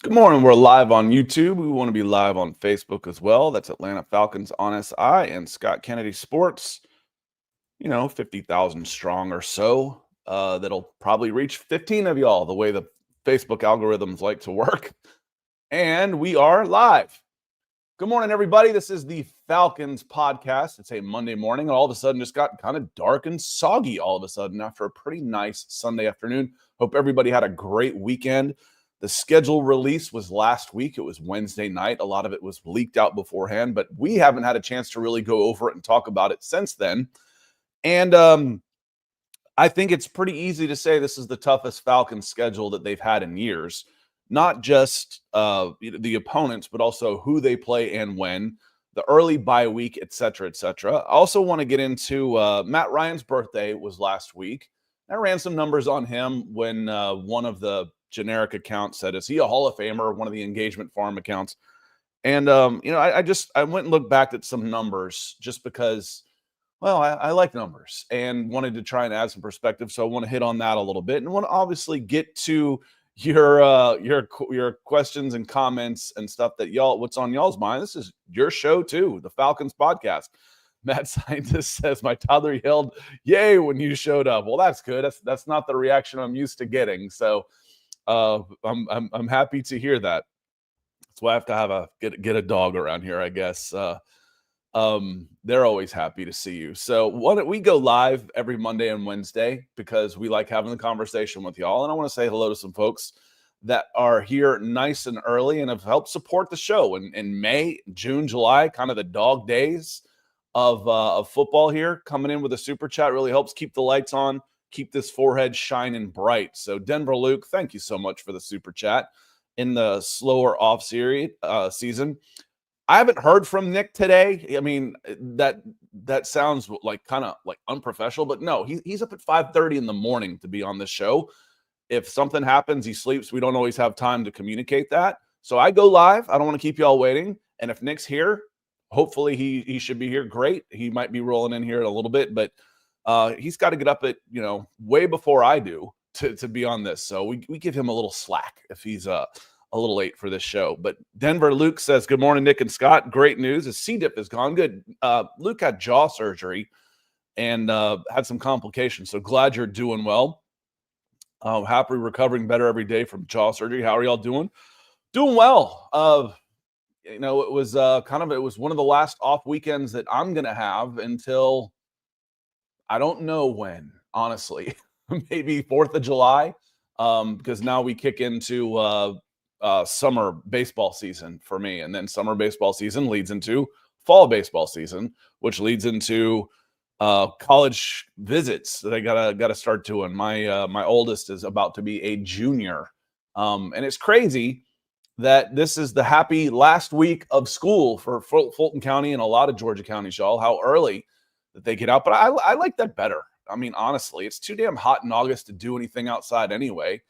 Good morning. We're live on YouTube. We want to be live on Facebook as well. That's Atlanta Falcons on SI and Scott Kennedy Sports. 50,000 strong or so. That'll probably reach 15 of y'all the way the Facebook algorithms like to work. And we are live. Good morning, everybody. This is the Falcons Podcast. It's a Monday morning. All of a sudden just got kind of dark and soggy all of a sudden after a pretty nice Sunday afternoon. Hope everybody had a great weekend. The schedule release was last week. It was Wednesday night. A lot of it was leaked out beforehand, but we haven't had a chance to really go over it and talk about it since then. And I think it's pretty easy to say this is the toughest Falcons schedule that they've had in years. Not just the opponents, but also who they play and when, the early bye week, et cetera, et cetera. I also want to get into Matt Ryan's birthday was last week. I ran some numbers on him when one of the generic accounts said, is he a Hall of Famer? One of the engagement farm accounts. And, I went and looked back at some numbers just because, well, I like numbers and wanted to try and add some perspective. So I want to hit on that a little bit and want to obviously get to your questions and comments and stuff that what's on y'all's mind. This is your show too, the Falcons Podcast. Mad Scientist says my toddler yelled "Yay" when you showed up. Well, that's good. That's not the reaction I'm used to getting. So I'm happy to hear that. That's why I have to get a dog around here, I guess. They're always happy to see you. So why don't we go live every Monday and Wednesday because we like having the conversation with y'all. And I want to say hello to some folks that are here nice and early and have helped support the show in May, June, July, kind of the dog days of football here. Coming in with a super chat really helps keep the lights on, keep this forehead shining bright. So Denver Luke, thank you so much for the super chat in the slower off season. I haven't heard from Nick today. I mean, that sounds like kind of like unprofessional, but no, he's up at 5:30 in the morning to be on this show. If something happens, he sleeps. We don't always have time to communicate that. So I go live. I don't want to keep y'all waiting. And if Nick's here, hopefully he should be here. Great. He might be rolling in here in a little bit, but he's got to get up at, way before I do to be on this. So we give him a little slack if he's a little late for this show. But Denver Luke says, good morning, Nick and Scott. Great news. His C. diff is gone. Good. Luke had jaw surgery and had some complications. So glad you're doing well. Happy recovering better every day from jaw surgery. How are y'all doing? Doing well. It was it was one of the last off weekends that I'm going to have until I don't know when, honestly, maybe 4th of July, because now we kick into summer baseball season for me. And then summer baseball season leads into fall baseball season, which leads into college visits that I gotta start doing. My oldest is about to be a junior. And it's crazy that this is the happy last week of school for Fulton County and a lot of Georgia counties, y'all, how early that they get out. But I like that better. I mean, honestly, it's too damn hot in August to do anything outside anyway.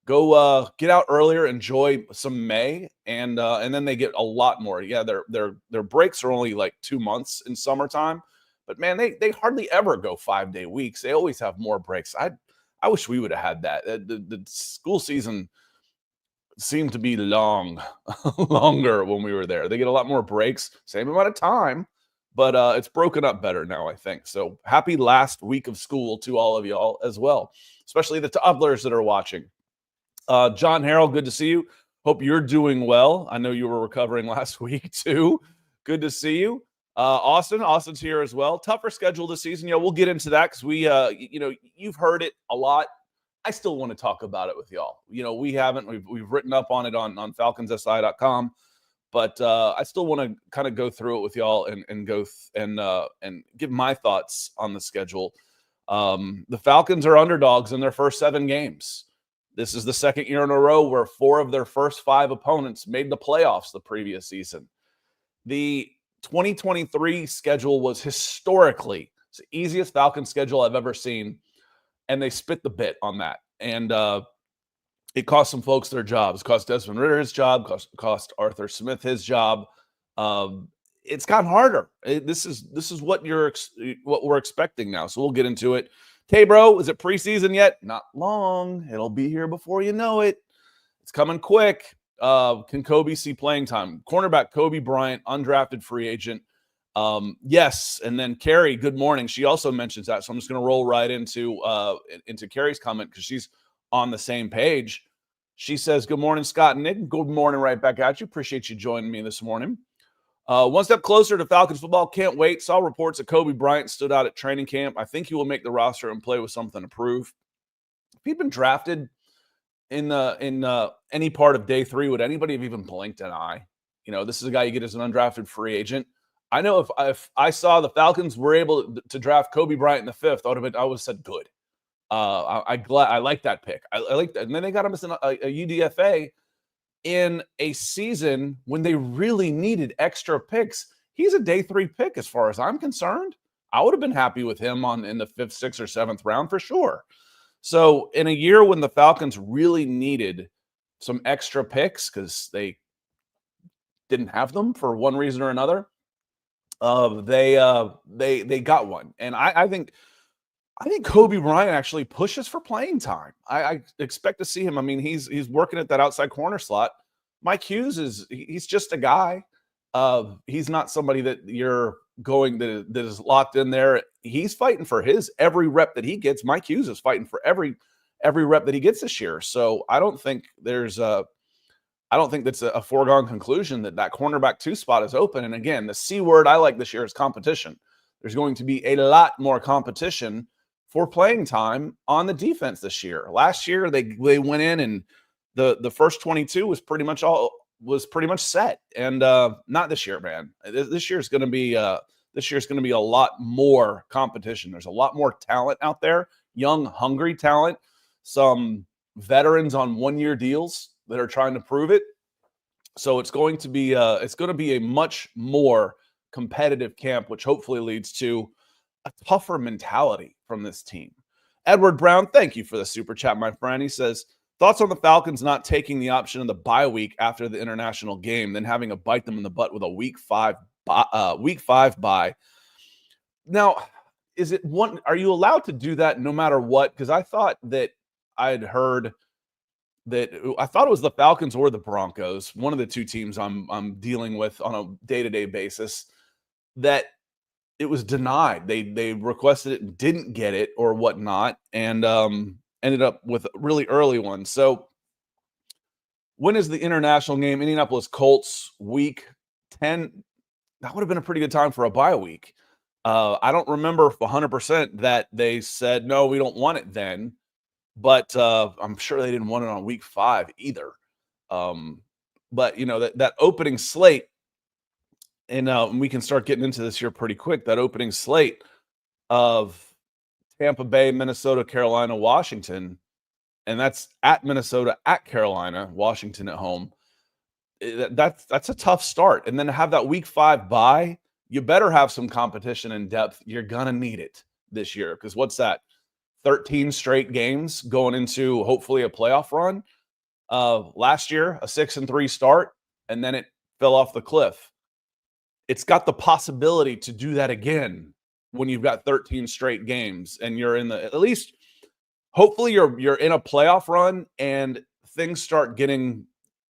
Go get out earlier, enjoy some May, and then they get a lot more. Yeah, their breaks are only like 2 months in summertime, but man, they hardly ever go 5-day weeks. They always have more breaks. I wish we would have had that. The school season seemed to be longer when we were there. They get a lot more breaks, same amount of time, but it's broken up better now, I think. So happy last week of school to all of y'all as well, especially the toddlers that are watching. John Harrell, good to see you. Hope you're doing well. I know you were recovering last week too. Good to see you. Austin's here as well. Tougher schedule this season. Yeah, we'll get into that because we, you've heard it a lot. I still want to talk about it with y'all. We've written up on it on falconsi.com, but I still want to kind of go through it with y'all and give my thoughts on the schedule. The Falcons are underdogs in their first 7 games. This is the second year in a row where 4 of their first 5 opponents made the playoffs the previous season. The 2023 schedule was historically the easiest Falcons schedule I've ever seen, and they spit the bit on that. And it cost some folks their jobs. It cost Desmond Ridder his job, cost Arthur Smith his job. It's gotten harder. This is what we're expecting now. So we'll get into it. Hey, bro, is it preseason yet? Not long. It'll be here before you know it. It's coming quick. can Kobe see playing time? Cornerback Kobe Bryant, undrafted free agent. Yes. And then Carrie, good morning. She also mentions that. So I'm just going to roll right into Carrie's comment because she's on the same page. She says, good morning, Scott and Nick. Good morning right back at you. Appreciate you joining me this morning. One step closer to Falcons football. Can't wait. Saw reports that Kobe Bryant stood out at training camp. I think he will make the roster and play with something to prove. If he'd been drafted in any part of day 3, would anybody have even blinked an eye? This is a guy you get as an undrafted free agent. I know if I saw the Falcons were able to draft Kobe Bryant in the 5th, I would have said good. I like that pick. I like that. And then they got him as a UDFA in a season when they really needed extra picks. He's a day 3 pick as far as I'm concerned. I would have been happy with him in the 5th, 6th, or 7th round for sure. So in a year when the Falcons really needed some extra picks because they didn't have them for one reason or another, they got one. And I think Kobe Bryant actually pushes for playing time. I expect to see him. I mean, he's working at that outside corner slot. Mike Hughes he's just a guy. He's not somebody that you're that is locked in there. He's fighting for his every rep that he gets. Mike Hughes is fighting for every rep that he gets this year. So I don't think that's a foregone conclusion that cornerback 2 spot is open. And again, the C word I like this year is competition. There's going to be a lot more competition for playing time on the defense this year. Last year, they went in and the first 22 was pretty much set. And not this year, man. This year's going to be a lot more competition. There's a lot more talent out there, young, hungry talent, some veterans on 1-year deals that are trying to prove it. So it's going to be a much more competitive camp, which hopefully leads to a tougher mentality from this team. Edward Brown, thank you for the super chat, my friend. He says, thoughts on the Falcons not taking the option of the bye week after the international game, then having a bite them in the butt with a week 5 bye. Now, are you allowed to do that no matter what? Because I thought that I'd heard that I thought it was the Falcons or the Broncos, one of the 2 teams I'm dealing with on a day-to-day basis, that it was denied. They requested it and didn't get it or whatnot, and ended up with a really early one. So when is the international game? Indianapolis Colts, week 10. That would have been a pretty good time for a bye week. I don't remember 100% that they said, no, we don't want it then. But I'm sure they didn't want it on week 5 either. But, that opening slate, and we can start getting into this here pretty quick, that opening slate of Tampa Bay, Minnesota, Carolina, Washington, and that's at Minnesota, at Carolina, Washington at home. That's a tough start. And then to have that week 5 bye, you better have some competition and depth. You're going to need it this year because what's that? 13 straight games going into hopefully a playoff run. Last year, a 6-3 start, and then it fell off the cliff. It's got the possibility to do that again when you've got 13 straight games and you're at least hopefully you're in a playoff run and things start getting,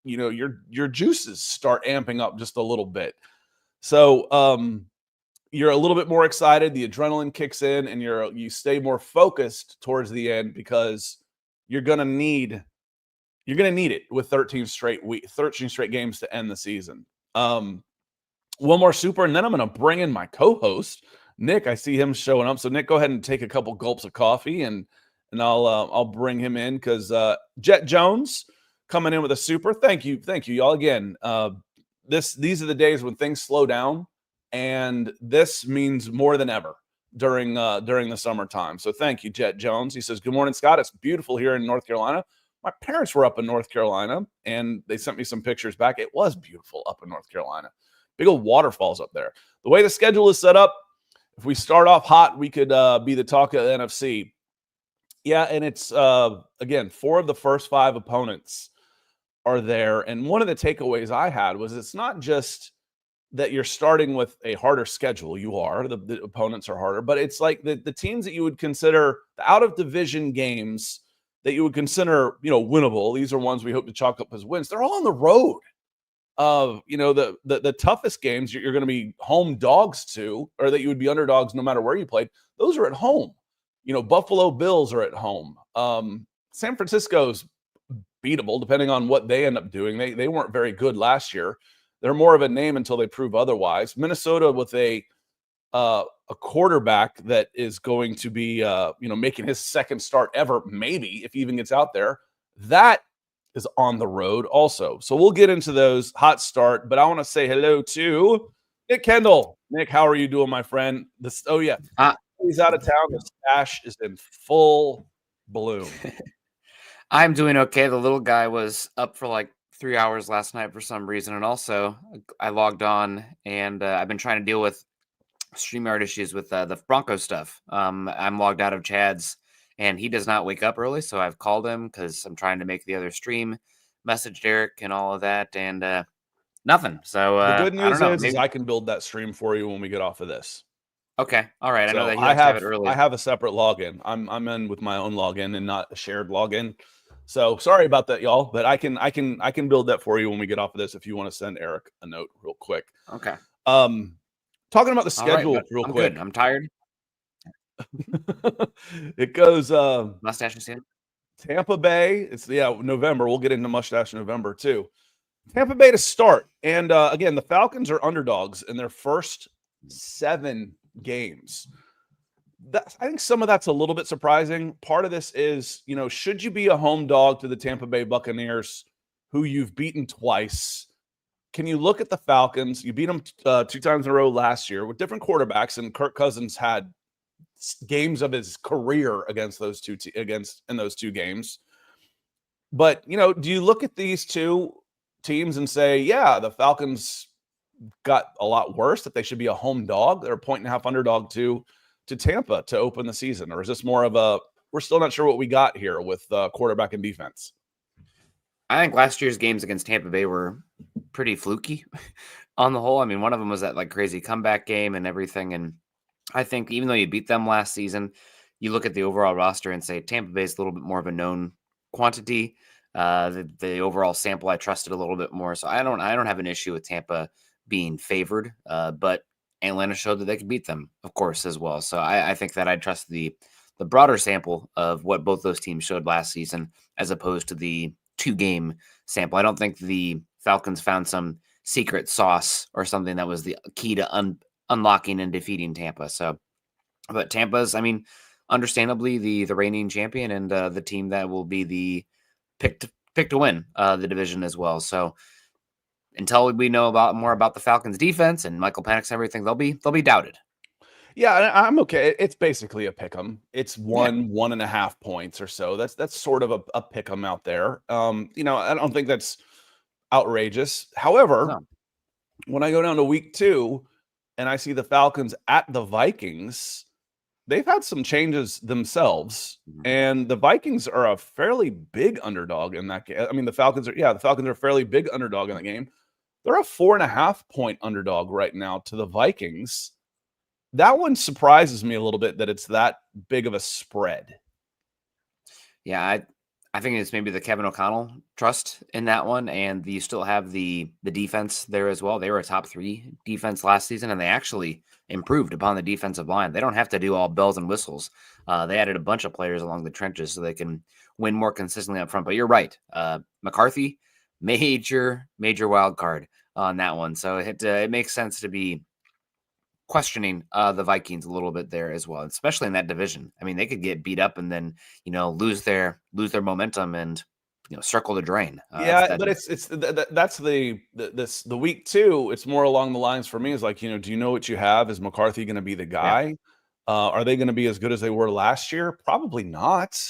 your juices start amping up just a little bit. So, you're a little bit more excited. The adrenaline kicks in, and you stay more focused towards the end because you're gonna need it with 13 straight games to end the season. One more super, and then I'm gonna bring in my co-host Nick. I see him showing up. So Nick, go ahead and take a couple gulps of coffee, and I'll bring him in because Jet Jones coming in with a super. Thank you, y'all again. These are the days when things slow down. And this means more than ever during the summertime. So thank you, Jet Jones. He says, good morning, Scott. It's beautiful here in North Carolina. My parents were up in North Carolina, and they sent me some pictures back. It was beautiful up in North Carolina. Big old waterfalls up there. The way the schedule is set up, if we start off hot, we could be the talk of the NFC. Yeah, and it's, again, 4 of the first 5 opponents are there. And one of the takeaways I had was it's not just that you're starting with a harder schedule. You are. The opponents are harder. But it's like the teams that you would consider the out-of-division games that you would consider, winnable. These are ones we hope to chalk up as wins. They're all on the road. The toughest games you're going to be home dogs to, or that you would be underdogs no matter where you played. Those are at home. Buffalo Bills are at home. San Francisco's beatable depending on what they end up doing. They weren't very good last year. They're more of a name until they prove otherwise. Minnesota with a quarterback that is going to be making his second start ever, maybe, if he even gets out there. That is on the road also. So we'll get into those. Hot start, but I want to say hello to Nick Kendall. Nick, how are you doing, my friend? He's out of town. The stash is in full bloom. I'm doing okay. The little guy was up for like 3 hours last night for some reason. And also I logged on and I've been trying to deal with StreamYard issues with the Broncos stuff. I'm logged out of Chad's and he does not wake up early. So I've called him because I'm trying to make the other stream, message Derek and all of that, and nothing. So the good news is I can build that stream for you when we get off of this. Okay. All right. So I know that he likes to have it early. I have a separate login. I'm in with my own login and not a shared login. So sorry about that, y'all, but I can build that for you when we get off of this if you want to send Eric a note real quick. Okay. Talking about the schedule real quick. Good. I'm tired. It goes Mustache and Sand. Tampa Bay. It's November. We'll get into Mustache November too. Tampa Bay to start. And again, the Falcons are underdogs in their first 7 games. I think some of that's a little bit surprising. Part of this is, should you be a home dog to the Tampa Bay Buccaneers, who you've beaten twice? Can you look at the Falcons? You beat them 2 times in a row last year with different quarterbacks, and Kirk Cousins had games of his career against those two in those 2 games. But do you look at these 2 teams and say, yeah, the Falcons got a lot worse, that they should be a home dog? They're a 1.5-point underdog to Tampa to open the season, or is this more of we're still not sure what we got here with quarterback and defense? I think last year's games against Tampa Bay were pretty fluky on the whole. I mean, one of them was that like crazy comeback game and everything. And I think even though you beat them last season, you look at the overall roster and say Tampa Bay is a little bit more of a known quantity. The overall sample, I trusted a little bit more. So I don't have an issue with Tampa being favored, but Atlanta showed that they could beat them, of course, as well. So I think that I trust the broader sample of what both those teams showed last season as opposed to the 2-game sample. I don't think the Falcons found some secret sauce or something that was the key to unlocking and defeating Tampa. So, but Tampa's, I mean, understandably the reigning champion and the team that will be the pick to win the division as well. So until we know more about the Falcons defense and Michael Penix and everything, they'll be doubted. Yeah, I'm okay. It's basically a pick 'em. It's 1.5 points or so. That's sort of a pick 'em out there. I don't think that's outrageous. However, when I go down to week 2 and I see the Falcons at the Vikings, they've had some changes themselves, and the Vikings are a fairly big underdog in that game. I mean, the Falcons are a fairly big underdog in the game. They're a 4.5-point underdog right now to the Vikings. That one surprises me a little bit that it's that big of a spread. Yeah, I think it's maybe the Kevin O'Connell trust in that one, and you still have the defense there as well. They were a top 3 defense last season, and they actually improved upon the defensive line. They don't have to do all bells and whistles. They added a bunch of players along the trenches so they can win more consistently up front. But you're right, McCarthy, major wild card on that one. So it makes sense to be questioning the Vikings a little bit there as well, especially in that division. I mean, they could get beat up and then lose their momentum and circle the drain. But that's the week 2. It's more along the lines for me is like, do you know what you have? Is McCarthy going to be the guy? Yeah. Are they going to be as good as they were last year? Probably not.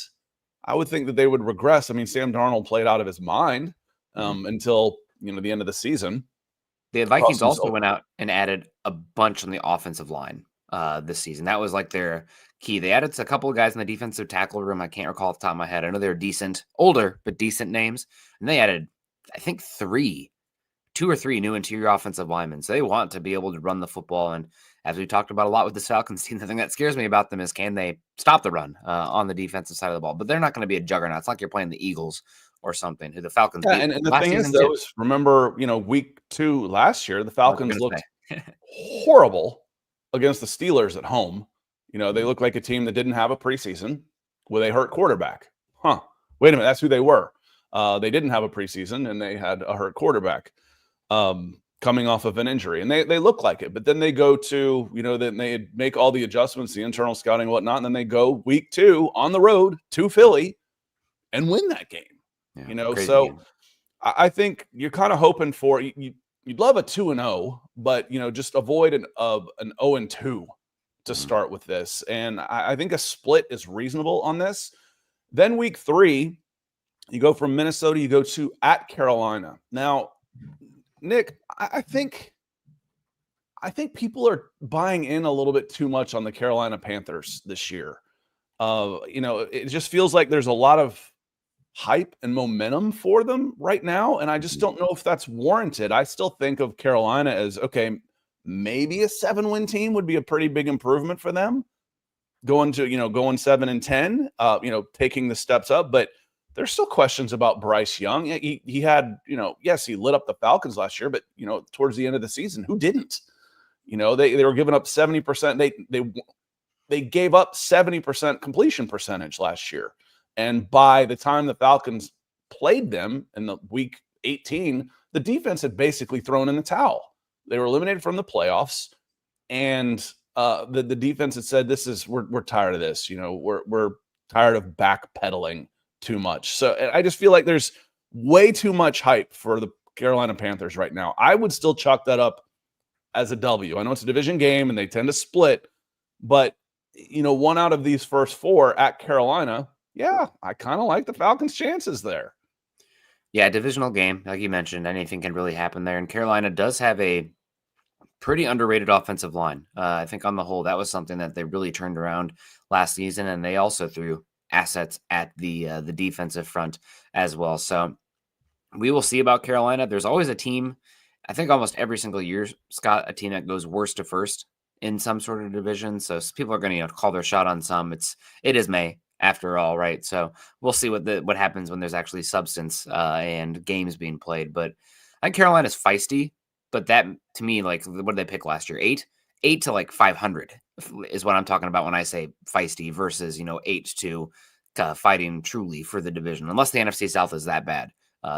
I would think that they would regress. I mean, Sam Darnold played out of his mind until the end of the season. The Vikings also went out and added a bunch on the offensive line this season. That was like their key. They added a couple of guys in the defensive tackle room. I can't recall off the top of my head. I know they're decent, older, but decent names. And they added, I think, 3 2 or 3 new interior offensive linemen. So they want to be able to run the football. And as we talked about a lot with this Falcons team, the thing that scares me about them is can they stop the run on the defensive side of the ball? But they're not going to be a juggernaut. It's like you're playing the Eagles or something, who the Falcons beat and the last thing is, season though, too. is remember, week 2 last year, the I was Falcons gonna looked say. horrible against the Steelers at home. They look like a team that didn't have a preseason with a hurt quarterback. Wait a minute, that's who they were. They didn't have a preseason, and they had a hurt quarterback coming off of an injury. And they look like it. But then they go to, then they make all the adjustments, the internal scouting and whatnot, and then they go week 2 on the road to Philly and win that game. So game. I think you're kind of hoping for you'd love a 2-0, but just avoid an 0-2 to start with this. And I think a split is reasonable on this. Then week 3, you go from Minnesota, you go to at Carolina. Now, Nick, I think people are buying in a little bit too much on the Carolina Panthers this year. It just feels like there's a lot of hype and momentum for them right now, and I just don't know if that's warranted. I still think of Carolina as, okay, maybe a 7-win team would be a pretty big improvement for them. Going 7-10, taking the steps up, but there's still questions about Bryce Young. He had, yes, he lit up the Falcons last year, but towards the end of the season, who didn't? They were giving up 70%. They gave up 70% completion percentage last year. And by the time the Falcons played them in the week 18, the defense had basically thrown in the towel. They were eliminated from the playoffs, and the defense had said, we're tired of this. We're tired of backpedaling too much. So I just feel like there's way too much hype for the Carolina Panthers right now. I would still chalk that up as a W. I know it's a division game and they tend to split, but one out of these first 4 at Carolina, yeah, I kind of like the Falcons' chances there. Yeah, divisional game, like you mentioned, anything can really happen there. And Carolina does have a pretty underrated offensive line. I think on the whole, that was something that they really turned around last season, and they also threw assets at the defensive front as well. So we will see about Carolina. There's always a team, I think almost every single year, Scott, a team that goes worst to first in some sort of division. So people are going to call their shot on some. It is May after all, right? So we'll see what happens when there's actually substance and games being played. But I think Carolina's feisty, but that to me, like, what did they pick last year? 8 to like 500 is what I'm talking about when I say feisty versus 8 to fighting truly for the division, unless the NFC South is that bad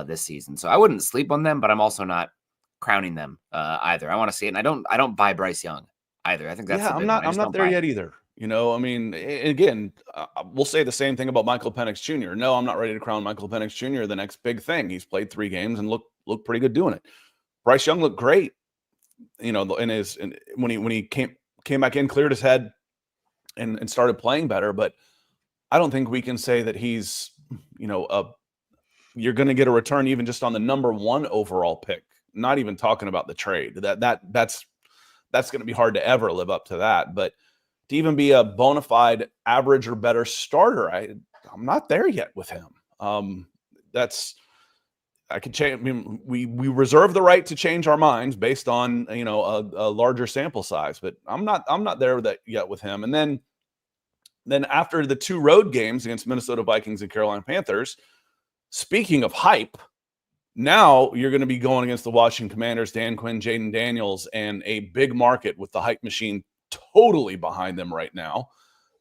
this season. So I wouldn't sleep on them, but I'm also not crowning them either. I want to see it, and I don't buy Bryce Young either. I think that's I'm not there yet either. Again, we'll say the same thing about Michael Penix Jr. No, I'm not ready to crown Michael Penix Jr. the next big thing. He's played 3 games and looked pretty good doing it. Bryce Young looked great, when he came back in, cleared his head, and started playing better. But I don't think we can say that he's, you're going to get a return even just on the number 1 overall pick. Not even talking about the trade. That's going to be hard to ever live up to that. But to even be a bona fide average or better starter, I'm not there yet with him. I could change. I mean, we reserve the right to change our minds based on a larger sample size, but I'm not there yet with him. And then after the 2 road games against Minnesota Vikings and Carolina Panthers, speaking of hype, now you're going to be going against the Washington Commanders, Dan Quinn, Jaden Daniels, and a big market with the hype machine totally behind them right now.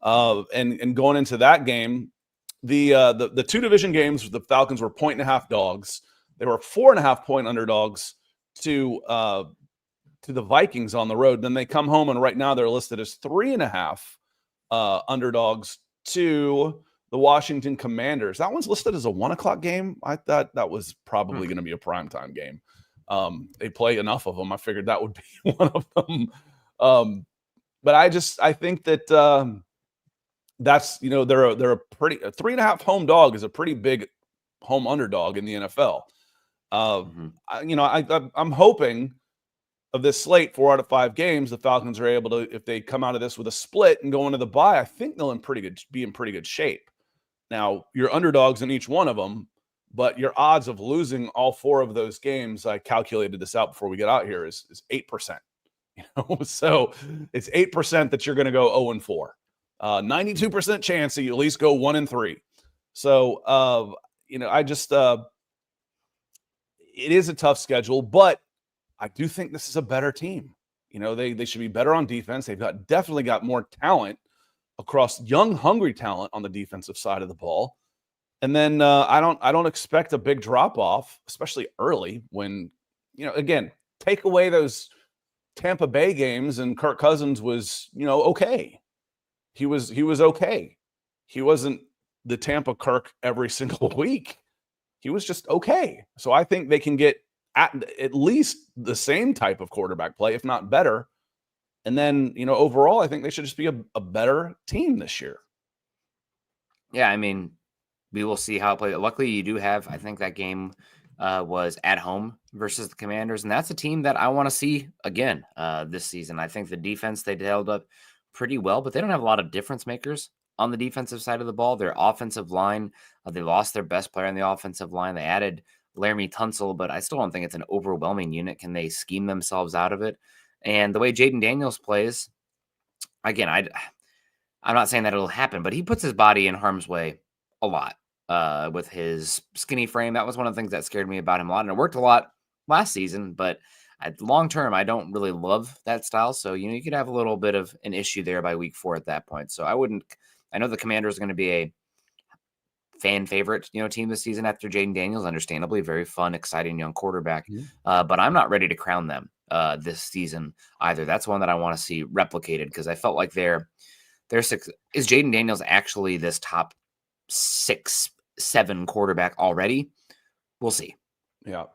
And going into that game, the 2 division games, the Falcons were 1.5 dogs. They were 4.5 point underdogs to the Vikings on the road. Then they come home, and right now they're listed as 3.5 underdogs to the Washington Commanders. That one's listed as a 1:00 game. I thought that was probably going to be a primetime game. They play enough of them. I figured that would be one of them. But I think that that's, they're a 3.5 home dog is a pretty big home underdog in the NFL. I'm hoping of this slate, 4 out of 5 games, the Falcons are able to, if they come out of this with a split and go into the bye, I think they'll be in pretty good shape. Now, you're underdogs in each one of them, but your odds of losing all 4 of those games, I calculated this out before we get out here, is 8%. So it's 8% that you're going to go 0-4. 92% chance that you at least go 1-3. So I just it is a tough schedule, but I do think this is a better team. They should be better on defense. They've definitely got more talent across young, hungry talent on the defensive side of the ball. And then I don't expect a big drop off, especially early when, again, take away those Tampa Bay games and Kirk Cousins was, okay. He was okay. He wasn't the Tampa Kirk every single week. He was just okay. So I think they can get at least the same type of quarterback play, if not better. And then, overall, I think they should just be a better team this year. Yeah, I mean, we will see how it plays. Luckily, you do have, I think that game was at home versus the Commanders, and that's a team that I want to see again this season. I think the defense, they held up pretty well, but they don't have a lot of difference makers on the defensive side of the ball. Their offensive line, they lost their best player on the offensive line. They added Laramie Tunsil, but I still don't think it's an overwhelming unit. Can they scheme themselves out of it? And the way Jaden Daniels plays, again, I'm not saying that it'll happen, but he puts his body in harm's way a lot with his skinny frame. That was one of the things that scared me about him a lot, and it worked a lot last season, but long term, I don't really love that style. So, you could have a little bit of an issue there by week 4 at that point. So I know the Commanders are going to be a fan favorite, team this season after Jaden Daniels, understandably very fun, exciting young quarterback. But I'm not ready to crown them this season either. That's one that I want to see replicated because I felt like is Jaden Daniels actually this top 6-7 quarterback already? We'll see. Yeah.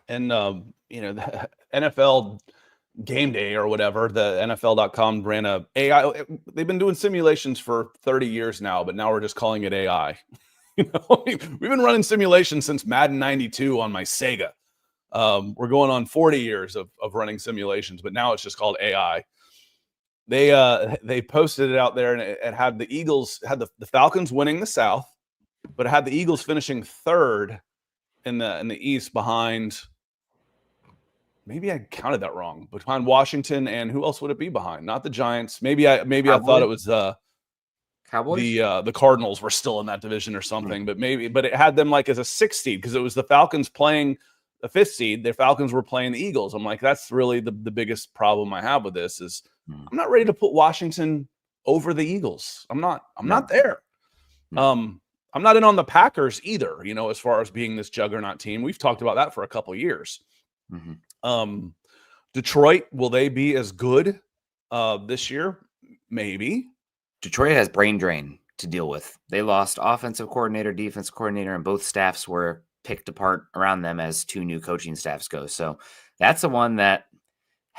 And, the NFL Game Day or whatever, the NFL.com ran a AI. They've been doing simulations for 30 years now, but now we're just calling it AI. We've been running simulations since Madden 92 on my Sega. We're going on 40 years of running simulations, but now it's just called AI. They posted it out there, and it had the Eagles, had the Falcons winning the South, but it had the Eagles finishing 3rd in the East behind. Maybe I counted that wrong. Behind Washington, and who else would it be behind? Not the Giants. Maybe I thought it was Cowboys. The Cardinals were still in that division or something, but it had them like as a 6th seed because it was the Falcons playing the 5th seed. The Falcons were playing the Eagles. I'm like, that's really the biggest problem I have with this is I'm not ready to put Washington over the Eagles. I'm not there. I'm not in on the Packers either, as far as being this juggernaut team. We've talked about that for a couple of years. Detroit, will they be as good this year? Maybe. Detroit has brain drain to deal with. They lost offensive coordinator, defense coordinator, and both staffs were picked apart around them as 2 new coaching staffs go. So that's the one that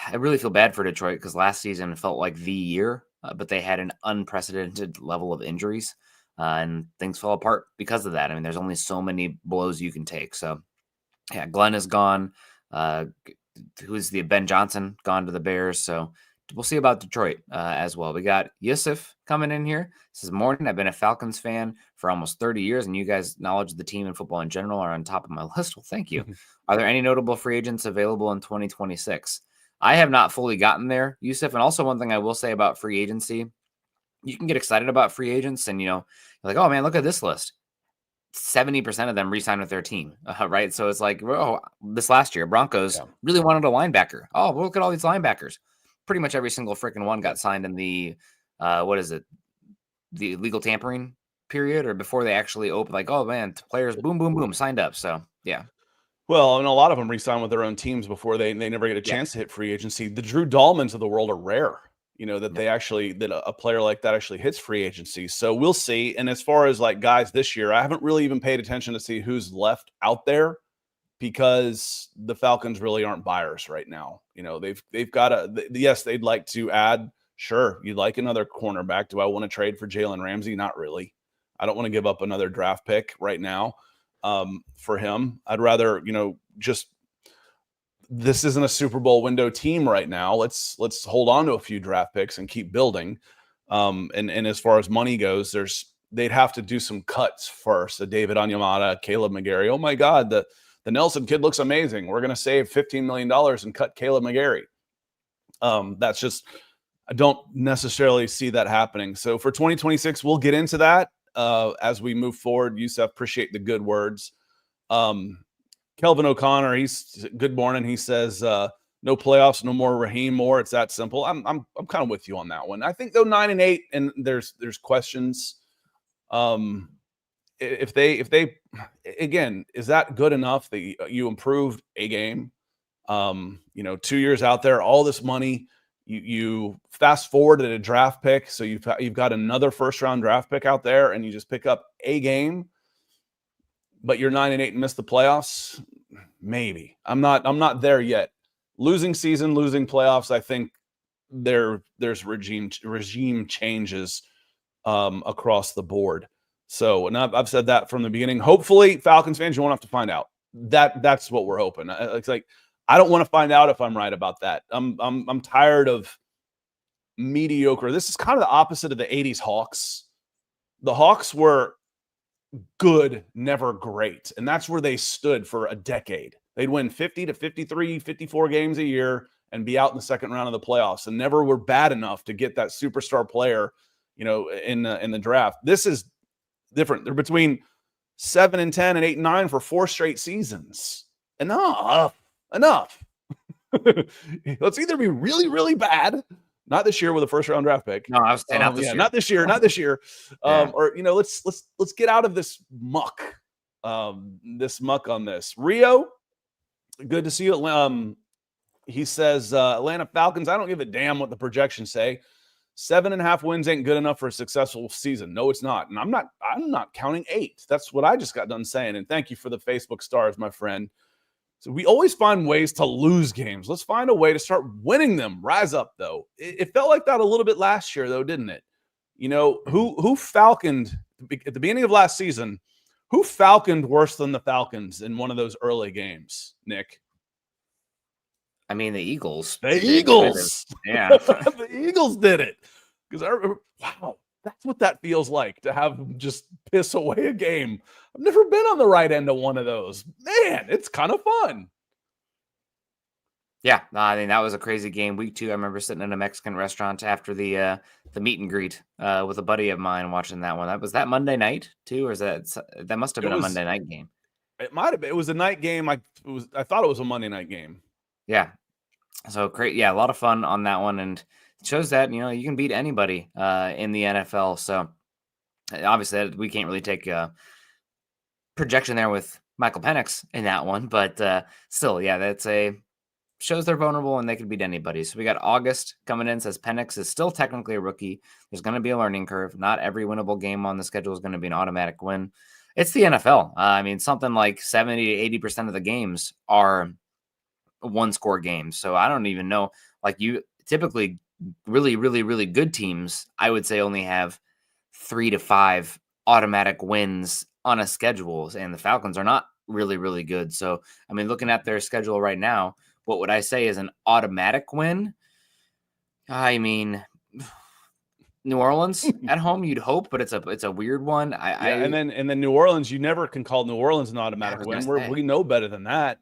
I really feel bad for Detroit because last season felt like the year, but they had an unprecedented level of injuries and things fell apart because of that. I mean, there's only so many blows you can take. So yeah, Glenn is gone. Who's Ben Johnson gone to the Bears. So we'll see about Detroit as well. We got Yusuf coming in here. Says, morning. I've been a Falcons fan for almost 30 years, and you guys' knowledge of the team and football in general are on top of my list. Well, thank you. Are there any notable free agents available in 2026? I have not fully gotten there, Yusuf. And also one thing I will say about free agency, you can get excited about free agents and, you're like, oh man, look at this list. 70% of them re-signed with their team, right? So it's like, oh, this last year, Broncos really wanted a linebacker. Oh, well, look at all these linebackers. Pretty much every single freaking one got signed in the, the illegal tampering period or before they actually opened, like, oh man, players, boom, boom, boom, signed up. So, yeah. Well, and a lot of them re-sign with their own teams before they never get a chance to hit free agency. The Drew Dahlmans of the world are rare, that a player like that actually hits free agency. So we'll see. And as far as like guys this year, I haven't really even paid attention to see who's left out there because the Falcons really aren't buyers right now. They've got yes, they'd like to add. Sure, you'd like another cornerback. Do I want to trade for Jalen Ramsey? Not really. I don't want to give up another draft pick right now for him. I'd rather, this isn't a Super Bowl window team right now. Let's hold on to a few draft picks and keep building. And as far as money goes, there's they'd have to do some cuts first. A David Onyemata, Caleb McGarry. Oh my God, the Nelson kid looks amazing. We're going to save $15 million and cut Caleb McGarry. That's just, I don't necessarily see that happening. So for 2026, we'll get into that as we move forward. Yusuf, appreciate the good words. Kelvin O'Connor, he's good morning. He says, no playoffs, no more Raheem Moore. It's that simple. I'm kind of with you on that one. I think though 9-8, and there's questions. If they again, is that good enough that you improved a game? 2 years out there, all this money, you fast forward at a draft pick, so you've got another first round draft pick out there, and you just pick up a game, but you're 9-8 and miss the playoffs. Maybe I'm not there yet. Losing season, losing playoffs. I think there's regime changes across the board. So, and I've said that from the beginning. Hopefully, Falcons fans, you won't have to find out. That's what we're hoping. It's like I don't want to find out if I'm right about that. I'm tired of mediocre. This is kind of the opposite of the 80s Hawks. The Hawks were good, never great. And that's where they stood for a decade. They'd win 50 to 53, 54 games a year and be out in the second round of the playoffs, and never were bad enough to get that superstar player, in the draft. This is different. They're between 7-10 and 8-9 for 4 straight seasons. Enough. Let's either be really, really bad, not this year with a first round draft pick. No, I was saying not this year. Not this year. Yeah. Or let's get out of this muck. This muck on this. Rio, good to see you. He says Atlanta Falcons. I don't give a damn what the projections say. 7.5 wins ain't good enough for a successful season. No, it's not. And I'm not counting 8. That's what I just got done saying. And thank you for the Facebook stars, my friend. So we always find ways to lose games. Let's find a way to start winning them. Rise up, though. It felt like that a little bit last year, though, didn't it? Who falconed at the beginning of last season? Who falconed worse than the Falcons in one of those early games, Nick? I mean, the Eagles. The Eagles. Yeah. The Eagles did it. Because I remember, wow, that's what that feels like to have them just piss away a game. I've never been on the right end of one of those. Man, it's kind of fun. Yeah, I mean, that was a crazy game. Week 2, I remember sitting in a Mexican restaurant after the meet and greet with a buddy of mine watching that one. Was that Monday night too, or is that must have been a Monday night game? It might have been. It was a night game. I thought it was a Monday night game. Yeah. So great. Yeah, a lot of fun on that one, and it shows that you can beat anybody in the NFL. So obviously we can't really take projection there with Michael Penix in that one, but still, yeah, shows they're vulnerable and they can beat anybody. So we got August coming in, says Penix is still technically a rookie. There's going to be a learning curve. Not every winnable game on the schedule is going to be an automatic win. It's the NFL. I mean, something like 70 to 80% of the games are one-score games. So I don't even know. Like you typically really, really, really good teams, I would say only have 3 to 5 automatic wins on a schedule. And the Falcons are not really, really good. So, I mean, looking at their schedule right now, what would I say is an automatic win? I mean, New Orleans at home, you'd hope, but it's a weird one. And then New Orleans, you never can call New Orleans an automatic win. We know better than that.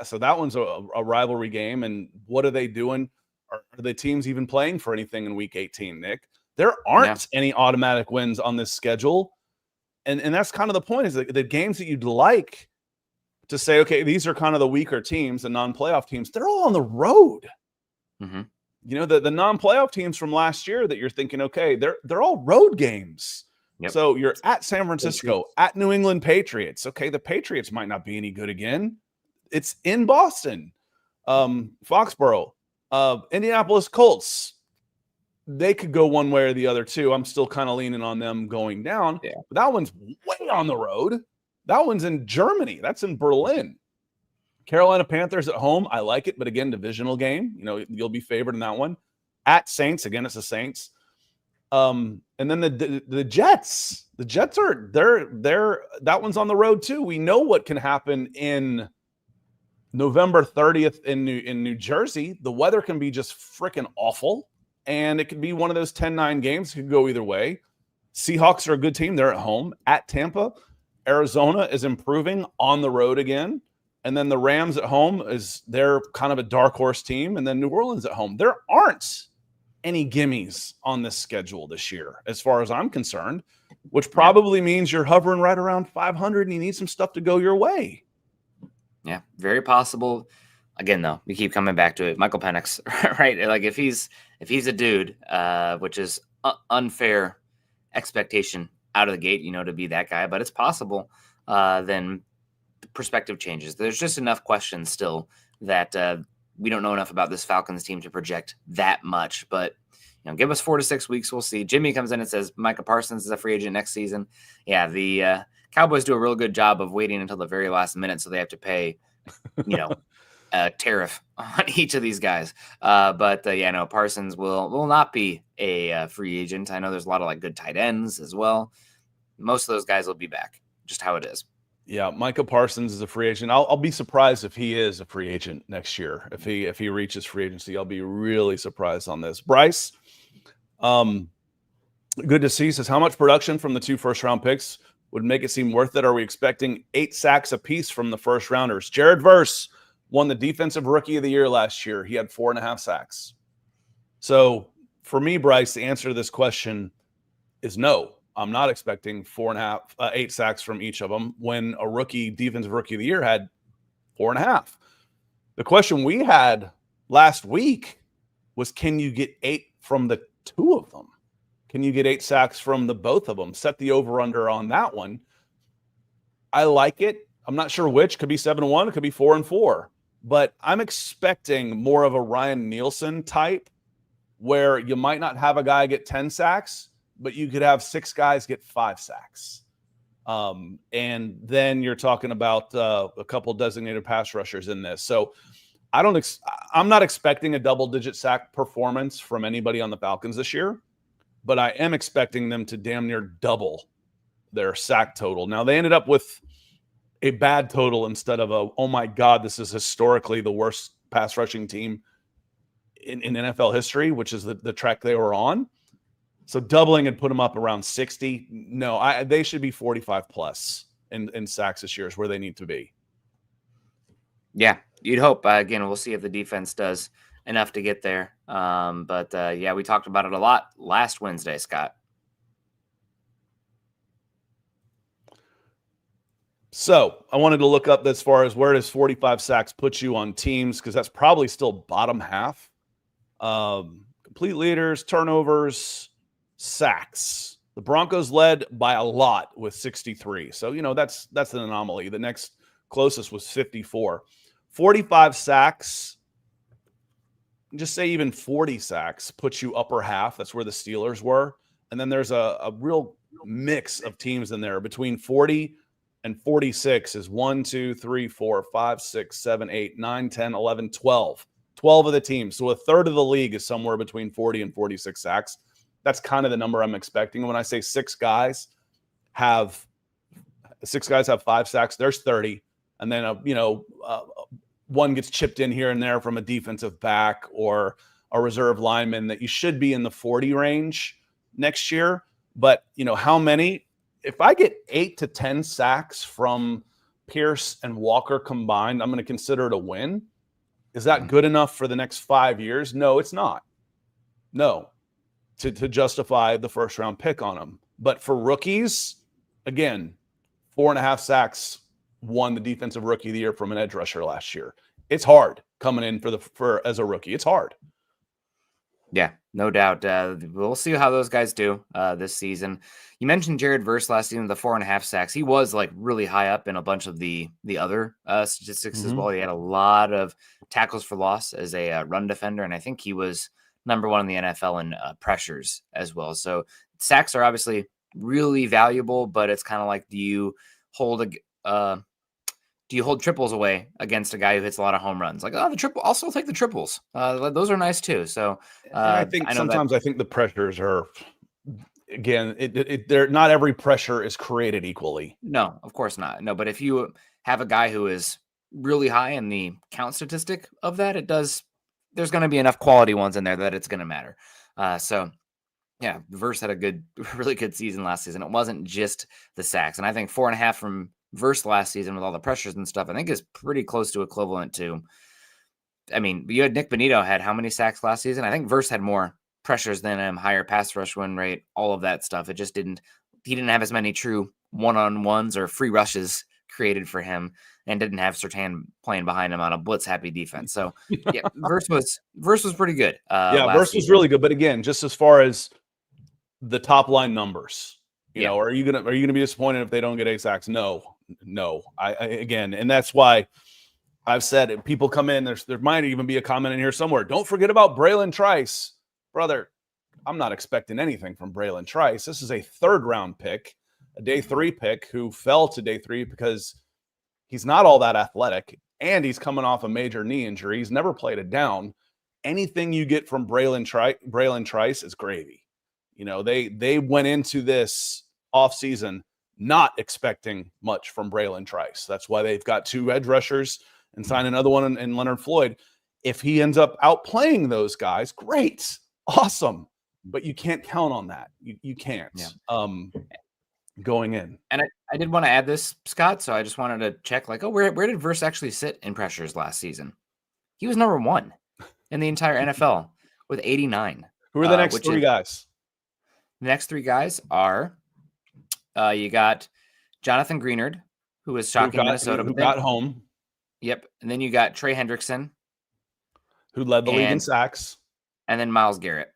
So that one's a rivalry game. And what are they doing? Are the teams even playing for anything in Week 18, Nick? There aren't any automatic wins on this schedule. And that's kind of the point, is that the games that you'd like to say, okay, these are kind of the weaker teams, the non-playoff teams, they're all on the road. Mm-hmm. The non-playoff teams from last year that you're thinking, okay, they're all road games. Yep. So you're at San Francisco, at New England Patriots. Okay, the Patriots might not be any good again. It's in Boston, Foxborough, Indianapolis Colts. They could go one way or the other too. I'm still kind of leaning on them going down. Yeah. But that one's way on the road. That one's in Germany. That's in Berlin. Carolina Panthers at home. I like it, but again, divisional game. You'll be favored in that one. At Saints, again, it's the Saints. And then the Jets. The Jets are that one's on the road too. We know what can happen in November 30th in New Jersey. The weather can be just freaking awful, and it could be one of those 10-9 games. It could go either way. Seahawks are a good team. They're at home. At Tampa, Arizona is improving on the road again. And then the Rams at home they're kind of a dark horse team. And then New Orleans at home. There aren't any gimmies on this schedule this year, as far as I'm concerned, which probably means you're hovering right around 500 and you need some stuff to go your way. Yeah, very possible. Again, though, we keep coming back to it. Michael Penix, right? Like if he's a dude, which is unfair expectation out of the gate, to be that guy, but it's possible. Then perspective changes. There's just enough questions still that we don't know enough about this Falcons team to project that much. But give us 4 to 6 weeks, we'll see. Jimmy comes in and says Micah Parsons is a free agent next season. Yeah, the Cowboys do a real good job of waiting until the very last minute, so they have to pay, a tariff on each of these guys. Parsons will not be a free agent. I know there's a lot of good tight ends as well. Most of those guys will be back, just how it is. Yeah, Micah Parsons is a free agent. I'll be surprised if he is a free agent next year. If he reaches free agency, I'll be really surprised on this. Bryce, good to see, says, how much production from the 2 first-round picks would make it seem worth it? Are we expecting 8 sacks apiece from the first-rounders? Jared Verse won the Defensive Rookie of the Year last year. He had 4.5 sacks. So for me, Bryce, the answer to this question is no. I'm not expecting 8 sacks from each of them when a rookie, Defensive Rookie of the Year, had 4.5. The question we had last week was, can you get 8 from the 2 of them? Can you get 8 sacks from the both of them? Set the over-under on that one. I like it. I'm not sure which. Could be 7-1. It could be 4-4. But I'm expecting more of a Ryan Nielsen type, where you might not have a guy get 10 sacks, but you could have 6 guys get 5 sacks. And then you're talking about a couple designated pass rushers in this. So I'm not expecting a double-digit sack performance from anybody on the Falcons this year, but I am expecting them to damn near double their sack total. Now, they ended up with a bad total instead of oh my God, this is historically the worst pass rushing team in NFL history, which is the track they were on. So doubling and put them up around 60. No, they should be 45 plus in sacks this year is where they need to be. Yeah, you'd hope. Again, we'll see if the defense does enough to get there. We talked about it a lot last Wednesday, Scott. So I wanted to look up as far as where does 45 sacks put you on teams, because that's probably still bottom half. Complete leaders, turnovers, sacks. The Broncos led by a lot with 63. So, that's an anomaly. The next closest was 54. 45 sacks, just say even 40 sacks, puts you upper half. That's where the Steelers were. And then there's a real mix of teams in there. Between 40 and 46 is 1, 2, 3, 4, 5, 6, 7, 8, 9, 10, 11, 12. 12 of the teams. So a third of the league is somewhere between 40 and 46 sacks. That's kind of the number I'm expecting. When I say 6 guys have 5 sacks, there's 30. And then, one gets chipped in here and there from a defensive back or a reserve lineman, that you should be in the 40 range next year. But, how many? If I get 8 to 10 sacks from Pierce and Walker combined, I'm going to consider it a win. Is that good enough for the next 5 years? No, it's not. No, to justify the first round pick on them. But for rookies, again, 4.5 sacks won the Defensive Rookie of the Year from an edge rusher last year. It's hard coming in for as a rookie. It's hard. Yeah, no doubt. We'll see how those guys do this season. You mentioned Jared Verse last season, the 4.5 sacks. He was really high up in a bunch of the other statistics as well. He had a lot of tackles for loss as a run defender, and I think he was number 1 in the NFL in pressures as well. So sacks are obviously really valuable, but it's kind of like, do you hold triples away against a guy who hits a lot of home runs? The triple, I'll still take the triples. Those are nice too. So I think sometimes I think the pressures are, again, they're not every pressure is created equally. No, of course not. No, but if you have a guy who is really high in the count statistic of that, there's going to be enough quality ones in there that it's going to matter. So Yeah, Verse had a really good season last season. It wasn't just the sacks. And I think 4.5 from Verse last season with all the pressures and stuff, I think is pretty close to equivalent to, I mean, you had Nick Bonito had how many sacks last season? I think Verse had more pressures than him, higher pass rush win rate, all of that stuff. He didn't have as many true one-on-ones or free rushes created for him, and didn't have Surtain playing behind him on a blitz happy defense. So yeah, Verse was pretty good. Yeah, Last Verse was season. really good. But again, just as far as the top line numbers, you know, are you gonna be disappointed if they don't get 8 sacks? No. I again, and that's why I've said it. People come in, there might even be a comment in here somewhere. Don't forget about Braylon Trice. Brother, I'm not expecting anything from Braylon Trice. This is a 3rd round pick, a day 3 pick who fell to day 3 because he's not all that athletic and he's coming off a major knee injury. He's never played it down. Anything you get from Braylon Trice is gravy. You know, they went into this offseason not expecting much from Braylon Trice. That's why they've got 2 edge rushers and sign another one in Leonard Floyd. If he ends up outplaying those guys, great, awesome. But you can't count on that. You can't. Yeah. Going in. And I did want to add this, Scott, so I just wanted to check, like, where did Verse actually sit in pressures last season? He was number 1 in the entire NFL with 89. Who are the next 3 guys? The next 3 guys are you got Jonathan Greenard, who was shocking Minnesota. Who got home. Yep. And then you got Trey Hendrickson, who led the league in sacks. And then Myles Garrett.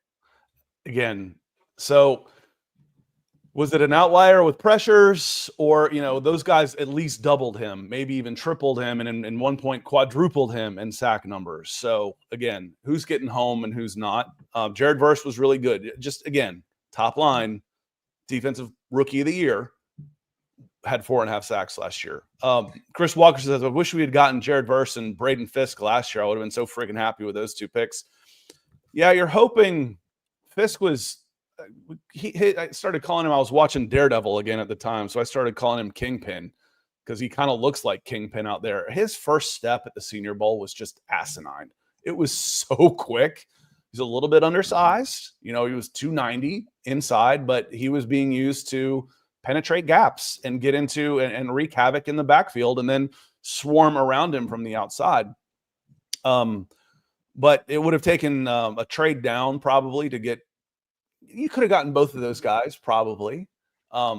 Again, so was it an outlier with pressures, or, you know, those guys at least doubled him, maybe even tripled him, and in one point quadrupled him in sack numbers. So again, who's getting home and who's not? Jared Verse was really good. Just again, top line, defensive rookie of the year, had 4.5 sacks last year. Chris Walker says, I wish we had gotten Jared Verse and Braden Fisk last year. I would have been so freaking happy with those 2 picks. Yeah, you're hoping. Fisk was I started calling him, I was watching Daredevil again at the time, so I started calling him Kingpin because he kind of looks like Kingpin out there. His first step at the Senior Bowl was just asinine. It was so quick. He's a little bit undersized. You know, he was 290 inside, but he was being used to penetrate gaps and get into and wreak havoc in the backfield and then swarm around him from the outside. But it would have taken a trade down probably to get. You could have gotten both of those guys probably. I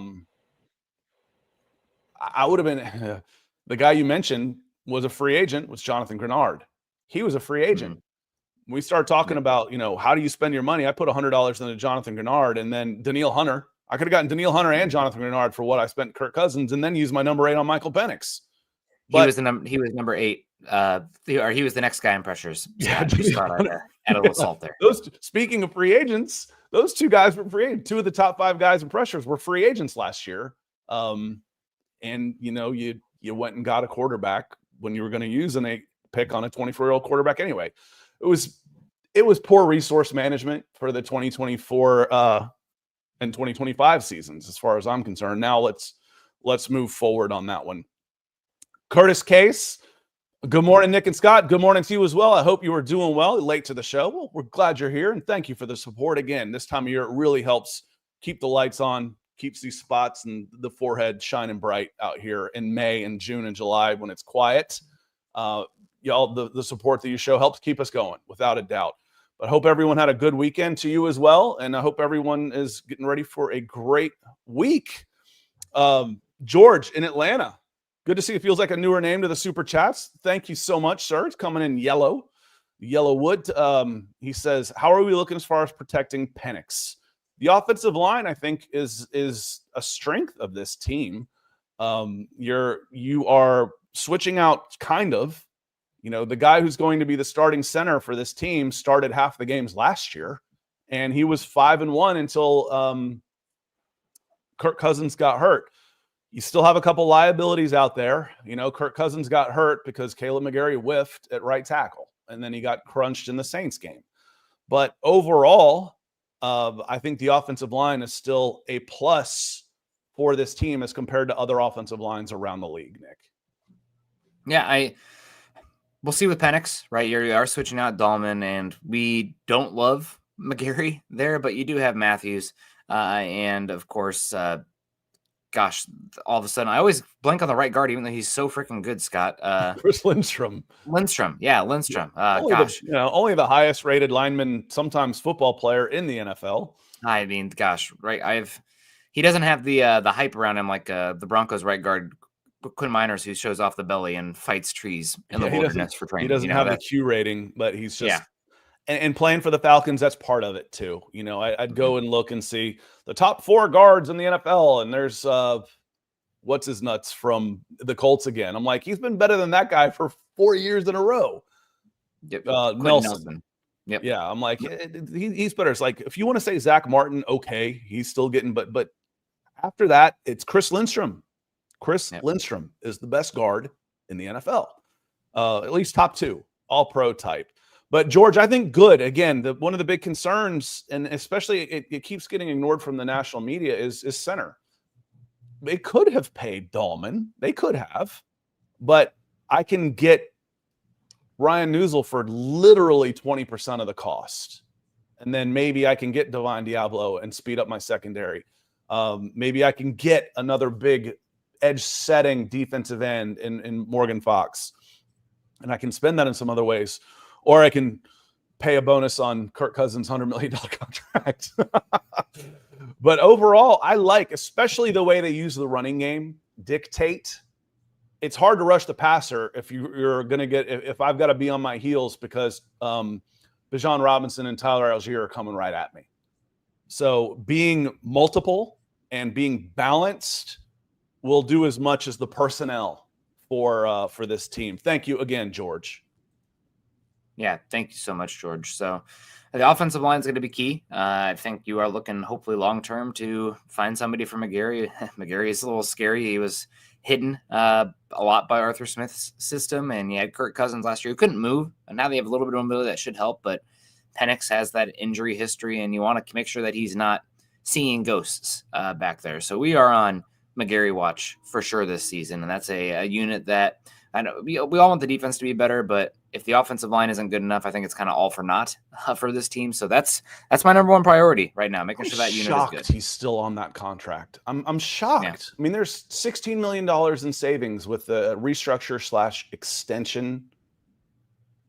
would have been the guy you mentioned was a free agent, was Jonathan Grenard. He was a free agent. Mm-hmm. We started talking about, you know, how do you spend your money? I put $100 into Jonathan Grenard and then Danielle Hunter. I could have gotten Danielle Hunter and Jonathan Grenard for what I spent Kirk Cousins, and then used my number 8 on Michael Penix. But he was number 8. Or he was the next guy in pressures. Yeah, just thought I'd add a little salt there. Speaking of free agents, those 2 guys were free agents. 2 of the top 5 guys in pressures were free agents last year. And you know, you went and got a quarterback when you were going to use an 8 pick on a 24-year-old quarterback anyway. It was poor resource management for the 2024 and 2025 seasons, as far as I'm concerned. Now let's move forward on that one. Curtis Case, good morning, Nick and Scott. Good morning to you as well. I hope you are doing well. Late to the show. Well, we're glad you're here, and thank you for the support again. This time of year, it really helps keep the lights on, keeps these spots and the forehead shining bright out here in May and June and July when it's quiet. Y'all, the support that you show helps keep us going, without a doubt. But I hope everyone had a good weekend to you as well, and I hope everyone is getting ready for a great week. George in Atlanta. Good to see. It feels like a newer name to the Super Chats. Thank you so much, sir. It's coming in Yellowwood. He says, how are we looking as far as protecting Penix? The offensive line, I think, is a strength of this team. You are switching out kind of. You know, the guy who's going to be the starting center for this team started half the games last year, and he was 5-1 until Kirk Cousins got hurt. You still have a couple liabilities out there. You know, Kirk Cousins got hurt because Caleb McGarry whiffed at right tackle, and then he got crunched in the Saints game. But overall, I think the offensive line is still a plus for this team as compared to other offensive lines around the league, Nick. Yeah, we'll see with Penix, right? You are switching out Dahlman, and we don't love McGarry there, but you do have Matthews. And of course, gosh, all of a sudden, I always blank on the right guard, even though he's so freaking good, Scott. Chris Lindstrom. Lindstrom. Yeah, Lindstrom. Only the highest rated lineman, sometimes football player in the NFL. I mean, gosh, right. He doesn't have the hype around him like the Broncos right guard Quinn Miners, who shows off the belly and fights trees in the wilderness for training. He doesn't have the Q rating, but he's just and playing for the Falcons, that's part of it too. I'd go and look and see the top 4 guards in the NFL, and there's what's his nuts from the Colts again. I'm like, he's been better than that guy for 4 years in a row. Yep. Nelson. Yep. Yeah, I'm like, he's better. It's like, if you want to say Zach Martin, okay, he's still getting, but after that, it's Chris Lindstrom. Lindstrom is the best guard in the NFL, at least top 2, all pro type. But George, I think good. Again, one of the big concerns, and especially it keeps getting ignored from the national media, is center. They could have paid Dahlman. They could have, but I can get Ryan Newsel for literally 20% of the cost. And then maybe I can get Divine Diablo and speed up my secondary. Maybe I can get another big edge setting defensive end in Morgan Fox. And I can spend that in some other ways. Or I can pay a bonus on Kirk Cousins' $100 million contract. But overall, I like, especially the way they use the running game, dictate. It's hard to rush the passer if you're going to get, if I've got to be on my heels because Bijan Robinson and Tyler Algier are coming right at me. So being multiple and being balanced will do as much as the personnel for this team. Thank you again, George. Yeah, thank you so much, George. So the offensive line is going to be key. I think you are looking hopefully long-term to find somebody for McGarry. McGarry is a little scary. He was hidden a lot by Arthur Smith's system, and you had Kirk Cousins last year who couldn't move, and now they have a little bit of mobility that should help, but Penix has that injury history, and you want to make sure that he's not seeing ghosts back there. So we are on McGarry watch for sure this season, and that's a unit that I know we all want the defense to be better, but if the offensive line isn't good enough, I think it's kind of all for naught for this team. So that's my number one priority right now, making sure that unit is good. He's still on that contract. I'm shocked. Yeah. I mean, there's $16 million in savings with the restructure / extension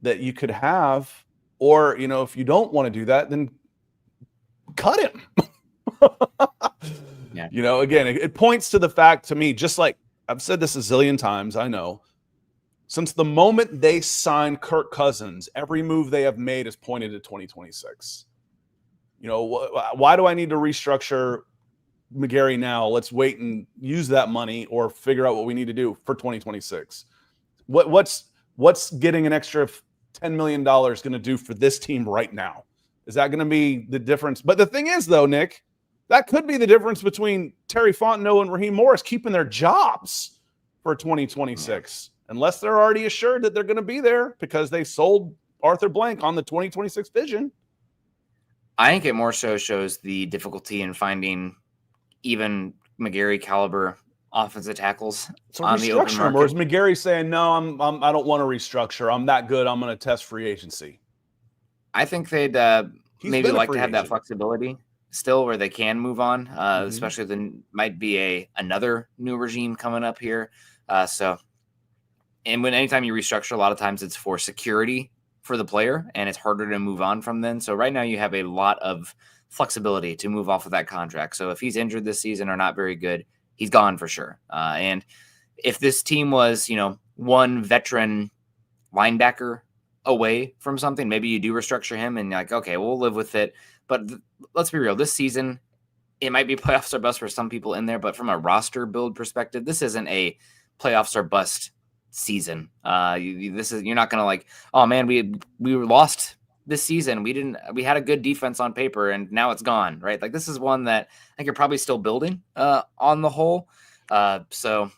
that you could have, or if you don't want to do that, then cut him. Yeah. Again, it points to the fact to me, just like I've said this a zillion times, I know. Since the moment they signed Kirk Cousins, every move they have made is pointed to 2026. Why do I need to restructure McGarry now? Let's wait and use that money or figure out what we need to do for 2026. What's getting an extra $10 million going to do for this team right now? Is that going to be the difference? But the thing is, though, Nick, that could be the difference between Terry Fontenot and Raheem Morris keeping their jobs for 2026. Unless they're already assured that they're going to be there because they sold Arthur Blank on the 2026 vision. I think it more so shows the difficulty in finding even McGarry caliber offensive tackles on the open market. Or is McGarry saying, no, I don't want to restructure. I'm that good. I'm going to test free agency. I think they'd maybe like to have that flexibility still where they can move on, especially there might be another new regime coming up here. And anytime you restructure, a lot of times it's for security for the player, and it's harder to move on from then. So right now you have a lot of flexibility to move off of that contract. So if he's injured this season or not very good, he's gone for sure. And if this team was, one veteran linebacker away from something, maybe you do restructure him and you're like, okay, we'll live with it. But let's be real. This season, it might be playoffs or bust for some people in there, but from a roster build perspective, this isn't a playoffs or bust season. You're not going to like, oh man, we lost this season. We had a good defense on paper and now it's gone, right? Like this is one that I think you're probably still building on the whole. So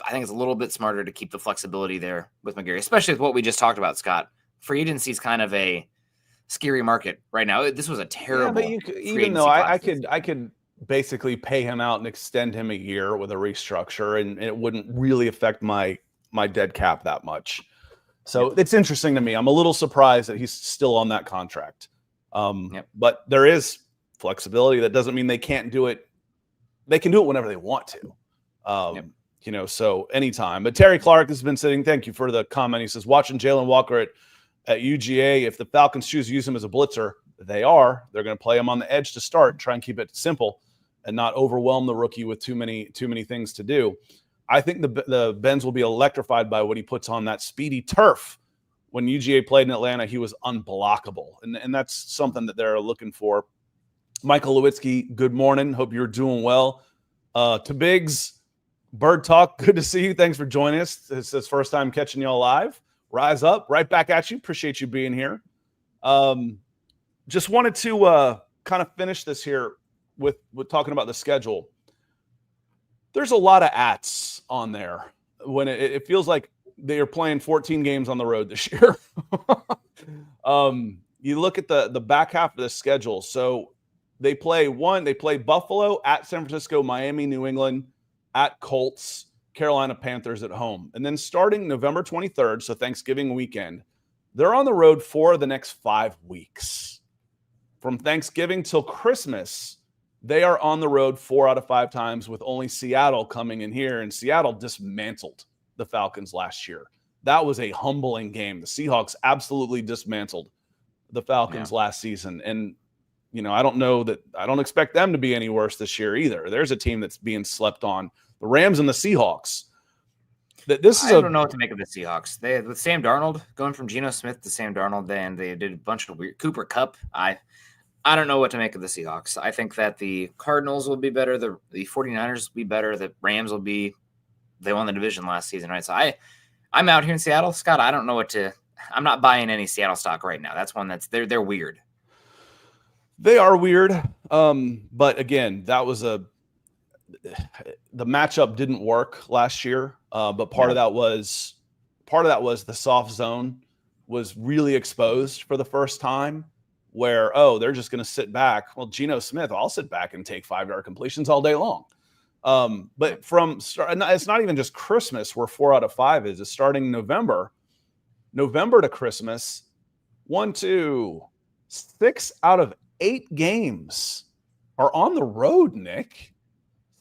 I think it's a little bit smarter to keep the flexibility there with McGarry, especially with what we just talked about, Scott. Free agency is kind of a scary market right now. This was a terrible. Yeah, but even though I could basically pay him out and extend him a year with a restructure, and it wouldn't really affect my dead cap that much. So it's interesting to me. I'm a little surprised that he's still on that contract. But there is flexibility. That doesn't mean they can't do it. They can do it whenever they want to. So anytime. But Terry Clark has been sitting. Thank you for the comment. He says, watching Jalen Walker at UGA, if the Falcons choose to use him as a blitzer, they're going to play him on the edge to start, try and keep it simple and not overwhelm the rookie with too many things to do. I think the Benz will be electrified by what he puts on that speedy turf. When UGA played in Atlanta, he was unblockable. And that's something that they're looking for. Michael Lewitzki, good morning. Hope you're doing well. To Biggs, Bird Talk, good to see you. Thanks for joining us. It's his first time catching y'all live. Rise up, right back at you. Appreciate you being here. Just wanted to kind of finish this here with talking about the schedule. There's a lot of ats on there when it feels like they are playing 14 games on the road this year. You look at the back half of the schedule. So they play Buffalo, at San Francisco, Miami, New England, at Colts, Carolina Panthers at home. And then starting November 23rd, so Thanksgiving weekend, they're on the road for the next 5 weeks. From Thanksgiving till Christmas, they are on the road 4 out of 5 times, with only Seattle coming in here. And Seattle dismantled the Falcons last year. That was a humbling game. The Seahawks absolutely dismantled the Falcons last season. And, I don't expect them to be any worse this year either. There's a team that's being slept on. The Rams and the Seahawks. I don't know what to make of the Seahawks. With Sam Darnold, going from Geno Smith to Sam Darnold, and they did a bunch of weird Cooper Kupp. I don't know what to make of the Seahawks. I think that the Cardinals will be better. The 49ers will be better. The Rams will be – they won the division last season, right? So I'm out here in Seattle. Scott, I don't know what to – I'm not buying any Seattle stock right now. That's one that's – they're weird. They are weird. But, again, that was the matchup didn't work last year. But part of that was the soft zone was really exposed for the first time. Where, they're just going to sit back. Well, Geno Smith, I'll sit back and take 5-yard completions all day long. But it's not even just Christmas where 4 out of 5 is. It's starting November to Christmas. 6 out of 8 games are on the road, Nick.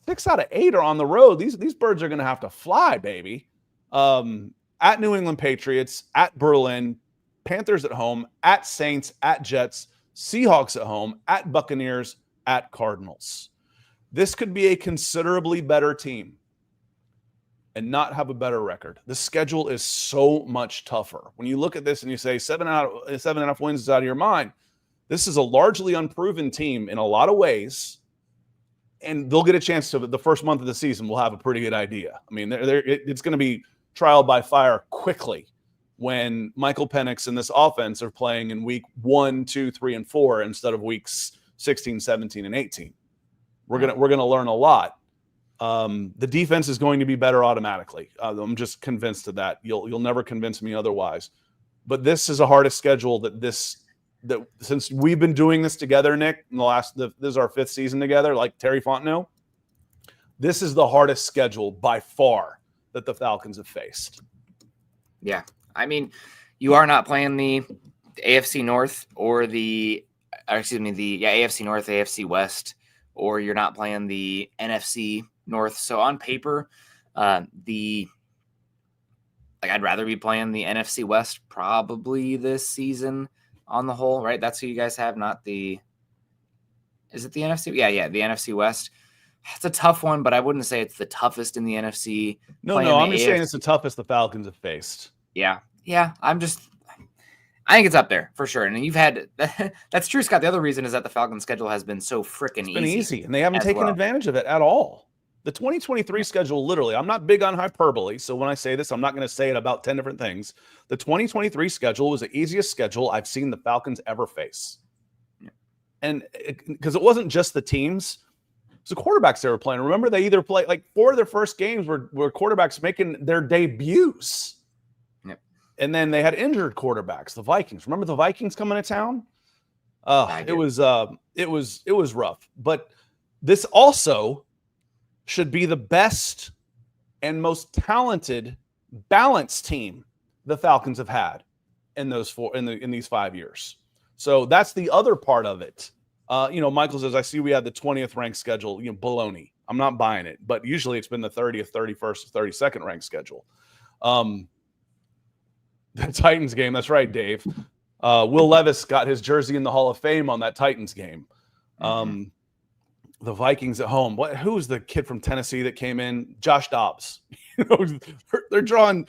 6 out of 8 are on the road. These birds are going to have to fly, baby. At New England Patriots, at Berlin, Panthers at home, at Saints, at Jets, Seahawks at home, at Buccaneers, at Cardinals. This could be a considerably better team and not have a better record. The schedule is so much tougher. When you look at this and you say 7.5 wins is out of your mind, this is a largely unproven team in a lot of ways, and they'll get a chance to the first month of the season. We'll have a pretty good idea. I mean, it's going to be trial by fire quickly when Michael Penix and this offense are playing in week 1, 2, 3, and 4 instead of weeks 16, 17, and 18. We're gonna learn a lot. The defense is going to be better automatically. I'm just convinced of that. You'll never convince me otherwise. But this is the hardest schedule that since we've been doing this together, Nick, in this is our 5th season together, like Terry Fontenot. This is the hardest schedule by far that the Falcons have faced. Yeah. I mean, you are not playing the AFC North or the AFC North, AFC West, or you're not playing the NFC North. So on paper, I'd rather be playing the NFC West probably this season on the whole, right? That's who you guys have, is it the NFC? Yeah, the NFC West. It's a tough one, but I wouldn't say it's the toughest in the NFC. No, I'm just saying it's the toughest the Falcons have faced. Yeah. I think it's up there for sure. And you've had that's true, Scott. The other reason is that the Falcons schedule has been so freaking easy, and they haven't taken advantage of it at all. The 2023 schedule, literally, I'm not big on hyperbole, so when I say this, I'm not going to say it about 10 different things. The 2023 schedule was the easiest schedule I've seen the Falcons ever face. Yeah. And because it wasn't just the teams, it's the quarterbacks they were playing. Remember, they either played 4 of their first games were quarterbacks making their debuts. And then they had injured quarterbacks, the Vikings. Remember the Vikings coming to town? It was rough. But this also should be the best and most talented, balanced team the Falcons have had in these 5 years. So that's the other part of it. Michael says, I see we had the 20th ranked schedule. Baloney. I'm not buying it, but usually it's been the 30th, 31st, 32nd ranked schedule. The Titans game. That's right, Dave. Will Levis got his jersey in the Hall of Fame on that Titans game. The Vikings at home. Who was the kid from Tennessee that came in? Josh Dobbs. They're drawing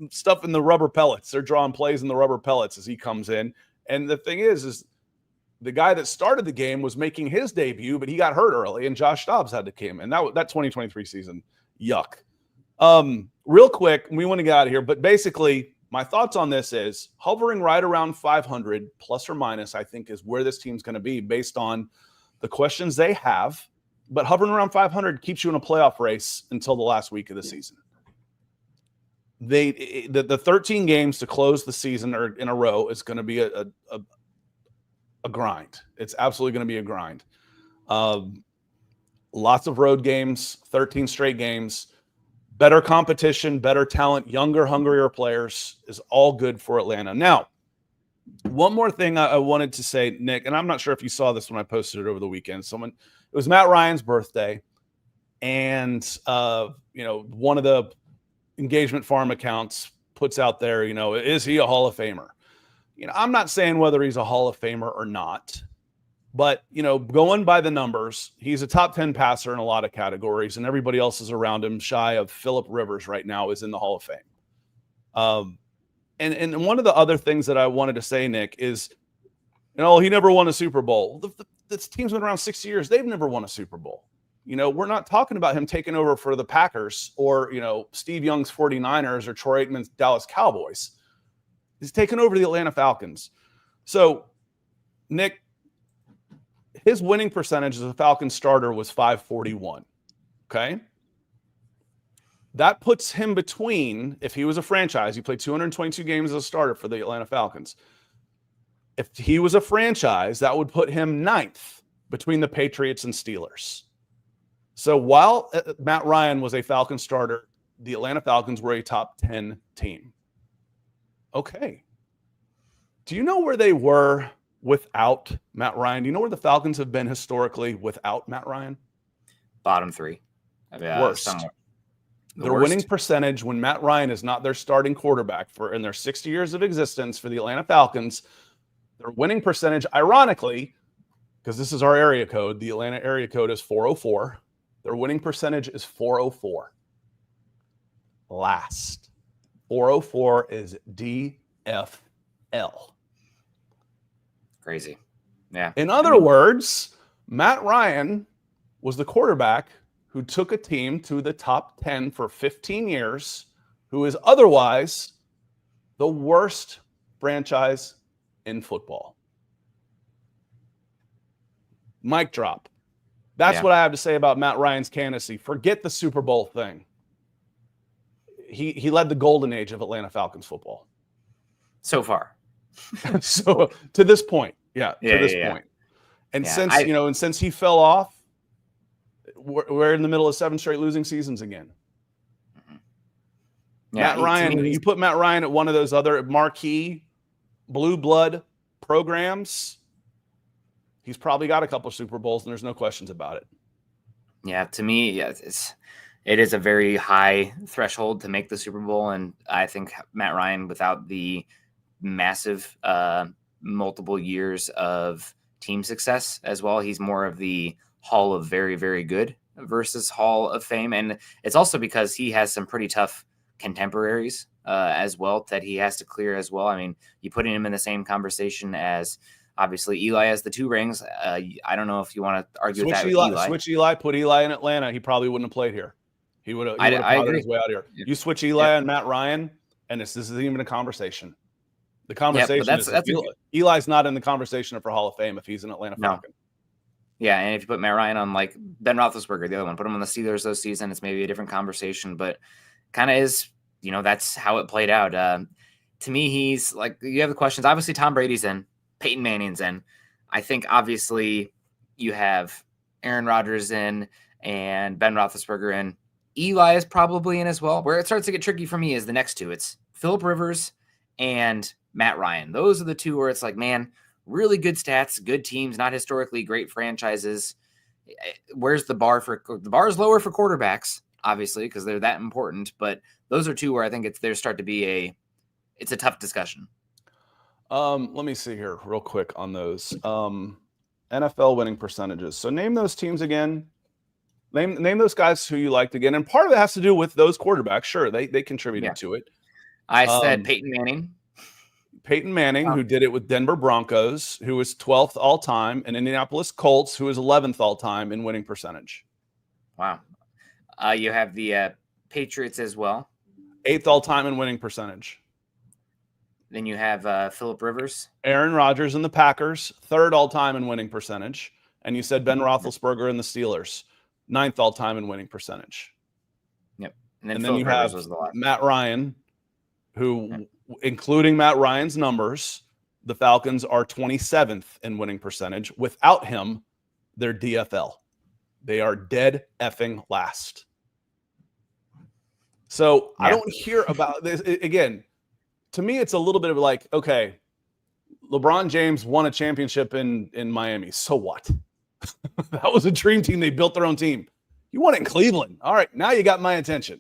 stuff in the rubber pellets. They're drawing plays in the rubber pellets as he comes in. And the thing is the guy that started the game was making his debut, but he got hurt early, and Josh Dobbs had to come in. That 2023 season, yuck. Real quick, we want to get out of here, but basically, my thoughts on this is hovering right around 500 plus or minus, I think, is where this team's going to be based on the questions they have. But hovering around 500 keeps you in a playoff race until the last week of the season. The 13 games to close the season or in a row is going to be a grind. It's absolutely going to be a grind. Lots of road games, 13 straight games. Better competition, better talent, younger, hungrier players is all good for Atlanta. Now, one more thing I wanted to say, Nick, and I'm not sure if you saw this when I posted it over the weekend. It was Matt Ryan's birthday, and one of the engagement farm accounts puts out there, is he a Hall of Famer? I'm not saying whether he's a Hall of Famer or not. But, going by the numbers, he's a top 10 passer in a lot of categories, and everybody else is around him shy of Phillip Rivers right now is in the Hall of Fame. And one of the other things that I wanted to say, Nick, is, he never won a Super Bowl. This team's been around 60 years. They've never won a Super Bowl. We're not talking about him taking over for the Packers or, Steve Young's 49ers or Troy Aikman's Dallas Cowboys. He's taken over the Atlanta Falcons. So, Nick, his winning percentage as a Falcons starter was .541. Okay. That puts him between, if he was a franchise, he played 222 games as a starter for the Atlanta Falcons. If he was a franchise, that would put him 9th between the Patriots and Steelers. So while Matt Ryan was a Falcon starter, the Atlanta Falcons were a top 10 team. Okay. Do you know where they were without Matt Ryan? Do you know where the Falcons have been historically without Matt Ryan? Bottom 3. Worst. Their winning percentage when Matt Ryan is not their starting quarterback in their 60 years of existence for the Atlanta Falcons, their winning percentage, ironically, because this is our area code, the Atlanta area code is 404. Their winning percentage is 404. Last. 404 is DFL. Crazy. Yeah. In other words, Matt Ryan was the quarterback who took a team to the top 10 for 15 years, who is otherwise the worst franchise in football. Mic drop. That's what I have to say about Matt Ryan's candidacy. Forget the Super Bowl thing. He led the golden age of Atlanta Falcons football. So far. So to this point, to this point. And since he fell off, we're in the middle of 7 straight losing seasons again. Yeah, Matt Ryan, you put Matt Ryan at one of those other marquee blue blood programs, he's probably got a couple of Super Bowls, and there's no questions about it. Yeah, to me, it is a very high threshold to make the Super Bowl, and I think Matt Ryan, without the massive multiple years of team success as well, he's more of the Hall of Very, Very Good versus Hall of Fame. And it's also because he has some pretty tough contemporaries as well that he has to clear as well. I mean, you putting him in the same conversation as obviously Eli has the 2 rings. I don't know if you want to argue with that with Eli. Switch Eli, put Eli in Atlanta. He probably wouldn't have played here. He would have potted his way out here. Yep. You switch Eli and Matt Ryan, and this isn't even a conversation. The conversation is Eli's not in the conversation for Hall of Fame if he's an Atlanta Falcon. No. Yeah, and if you put Matt Ryan on like Ben Roethlisberger, the other one, put him on the Steelers this season, it's maybe a different conversation, but kind of is, that's how it played out. To me, he's like, you have the questions. Obviously, Tom Brady's in, Peyton Manning's in. I think obviously you have Aaron Rodgers in and Ben Roethlisberger in. Eli is probably in as well. Where it starts to get tricky for me is the next 2. It's Phillip Rivers and Matt Ryan. Those are the two where it's like, man, really good stats, good teams, not historically great franchises. Where's the bar for the bar is lower for quarterbacks, obviously, because they're that important. But those are two where I think there's start to be it's a tough discussion. Let me see here real quick on those NFL winning percentages. So name those teams again. Name those guys who you liked again. And part of it has to do with those quarterbacks. Sure, they contributed to it. I said Peyton Manning. Who did it with Denver Broncos, who was 12th all-time, and Indianapolis Colts, who was 11th all-time in winning percentage. Wow. You have the Patriots as well. 8th all-time in winning percentage. Then you have Phillip Rivers. Aaron Rodgers and the Packers, 3rd all-time in winning percentage. And you said Ben Roethlisberger and the Steelers, 9th all-time in winning percentage. Yep. And then you have Matt Ryan, who, including Matt Ryan's numbers, the Falcons are 27th in winning percentage. Without him, they're DFL. They are dead effing last. So I don't hear about this. Again, to me, it's a little bit of like, okay, LeBron James won a championship in Miami. So what? That was a dream team. They built their own team. You won it in Cleveland. All right, now you got my attention.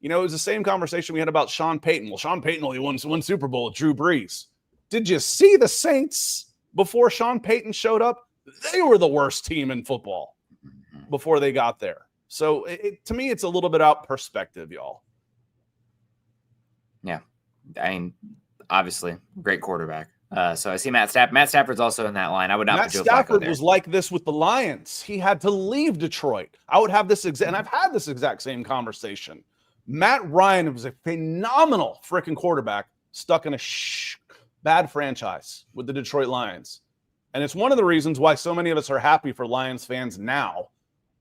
You know, it was the same conversation we had about Sean Payton. Well, Sean Payton only won one Super Bowl with Drew Brees. Did you see the Saints before Sean Payton showed up? They were the worst team in football before they got there. So to me, it's a little bit out perspective, y'all. Yeah. I mean, obviously, great quarterback. So I see Matt Stafford. Matt Stafford's also in that line. I would not. Matt Stafford was like this with the Lions. He had to leave Detroit. I would have this and I've had this exact same conversation. Matt Ryan was a phenomenal freaking quarterback stuck in a bad franchise with the Detroit Lions. And it's one of the reasons why so many of us are happy for Lions fans now,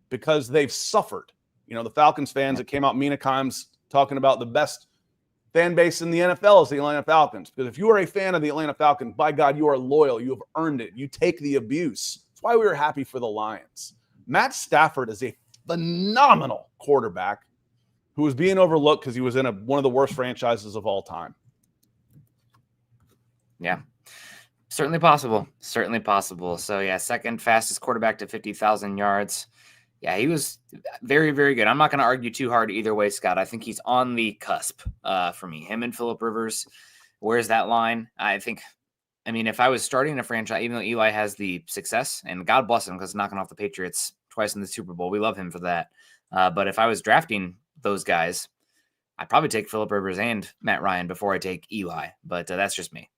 because they've suffered. You know, the Falcons fans that came out many times talking about the best fan base in the NFL is the Atlanta Falcons. Because if you are a fan of the Atlanta Falcons, by God, you are loyal. You have earned it. You take the abuse. That's why we were happy for the Lions. Matt Stafford is a phenomenal quarterback who was being overlooked because he was in one of the worst franchises of all time. Yeah, certainly possible. Certainly possible. So, yeah, second fastest quarterback to 50,000 yards. Yeah, he was very, very good. I'm not going to argue too hard either way, Scott. I think he's on the cusp for me. Him and Phillip Rivers, where's that line? I mean, if I was starting a franchise, even though Eli has the success, and God bless him because knocking off the Patriots twice in the Super Bowl, we love him for that. But if I was drafting those guys, I'd probably take Phillip Rivers and Matt Ryan before I take Eli. But that's just me.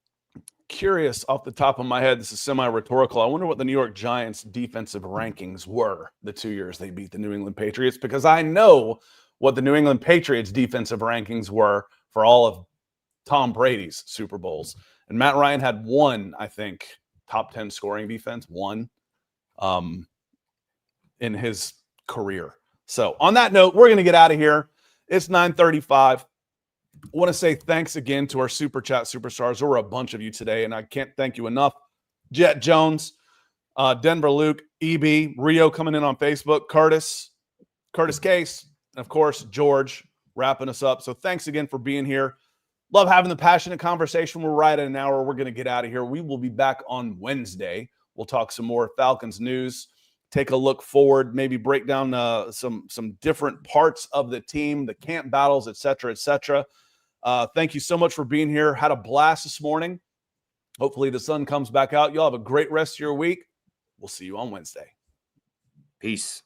Curious off the top of my head, this is semi-rhetorical. I wonder what the New York Giants defensive rankings were the 2 years they beat the New England Patriots, because I know what the New England Patriots defensive rankings were for all of Tom Brady's Super Bowls. And Matt Ryan had one, I think, top 10 scoring defense, one in his career. So on that note, we're going to get out of here. It's 9:35. I want to say thanks again to our Super Chat superstars. There were a bunch of you today, and I can't thank you enough. Jet Jones, Denver Luke, EB, Rio coming in on Facebook, Curtis Case, and of course, George wrapping us up. So thanks again for being here. Love having the passionate conversation. We're right at an hour. We're going to get out of here. We will be back on Wednesday. We'll talk some more Falcons news, take a look forward, maybe break down some different parts of the team, the camp battles, et cetera, et cetera. Thank you so much for being here. Had a blast this morning. Hopefully the sun comes back out. Y'all have a great rest of your week. We'll see you on Wednesday. Peace.